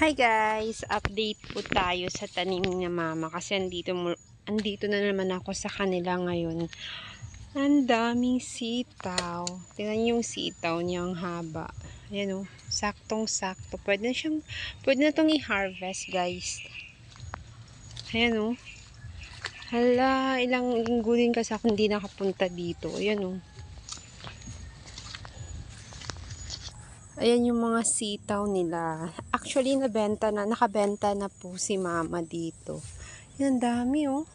Hi guys! Update po tayo sa tanim ni mama kasi andito na naman ako sa kanila ngayon. Ang daming sitaw. Tingnan yung sitaw niyang haba. Ayan o, saktong-sakto. Pwede na itong i-harvest guys. Ayan o. Hala, ilang linggo din kasi ako hindi nakapunta dito. Ayan o. Ayan yung mga sitaw nila. Actually, nakabenta na po si mama dito. Yan, dami oh.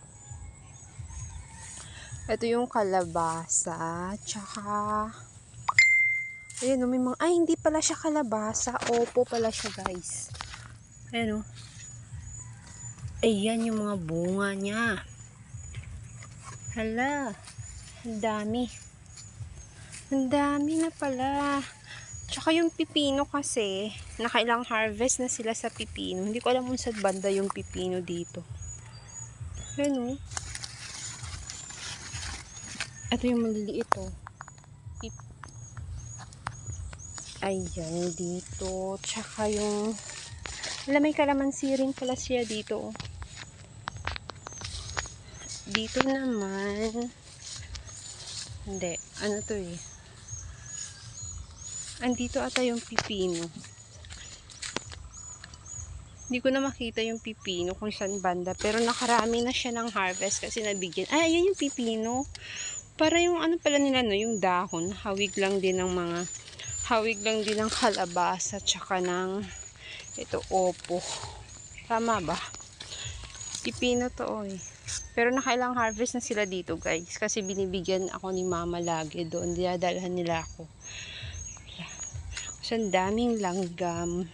Ito yung kalabasa. Tsaka, ayan oh, may mga, ay hindi pala siya kalabasa. Opo pala siya guys. Ayan oh. Ayan yung mga bunga niya. Hala, ang dami. Ang dami na pala. Tsaka yung pipino kasi, nakailang harvest na sila sa pipino. Hindi ko alam kung saan banda yung pipino dito. Ayan o. Ito yung maliliit o. Ayan dito. Tsaka yung, alam, may kalamansi rin pala siya dito o. Dito naman, hindi, ano to eh. Andito ata yung pipino. Hindi ko na makita yung pipino kung saan banda. Pero nakarami na siya ng harvest kasi nabigyan. Ay, ayan yung pipino. Para yung ano pala nila, no, yung dahon. Hawig lang din ng kalabasa. Tsaka ng, ito, opo. Tama ba? Pipino to, eh. Pero nakailang harvest na sila dito, guys. Kasi binibigyan ako ni mama lagi doon. Dinadalhan nila ako. So, ang daming langgam.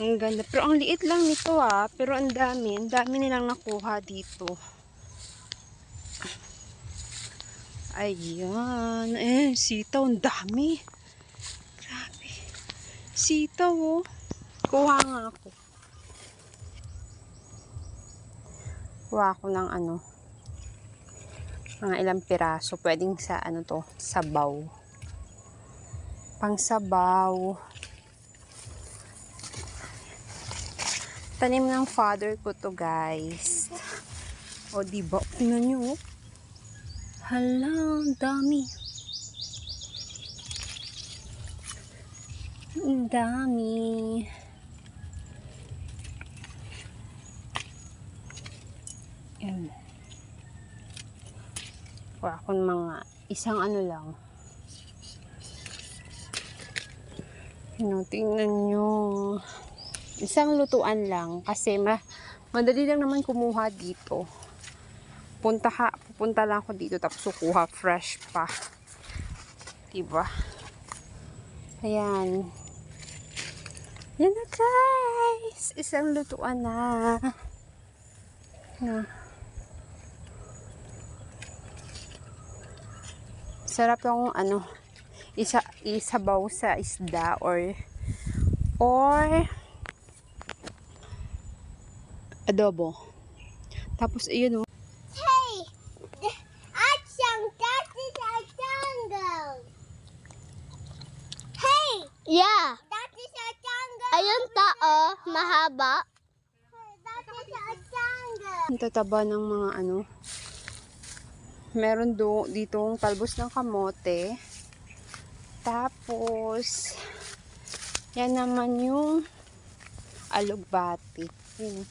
Ang ganda. Pero ang liit lang nito ah. Pero ang dami nilang nakuha dito. Ayan. Sitaw. Ang dami. Grabe. Sitaw oh. Kuha nga ako. Kuha ako ng ano. Mga ilang piraso. Pwedeng sa ano to. Sabaw. Pangsabaw. Tanim ng father ko to guys. O diba? Tingnan nyo oh. Hala, dami. Ang dami. Yan. Kuha akong mga isang ano lang. Tingnan nyo. Isang lutuan lang. Kasi madali lang naman kumuha dito. Pupunta lang ako dito tapos kukuha fresh pa. Diba? Ayan. Yan na guys. Isang lutuan na. Sarap yung ano. Isabaw sa isda or adobo. Tapos ayun oh. Hey, Achang, that is a jungle. Hey, Yeah. that is a jungle. Ayun tao, mahaba. That is a jungle. Ang tataba ng mga ano. Meron ditong talbos ng kamote. Tapos, yan naman yung alugbati. Yun.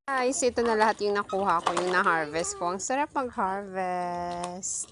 Guys, ito na lahat yung nakuha ko, yung na-harvest ko. Ang sarap mag-harvest.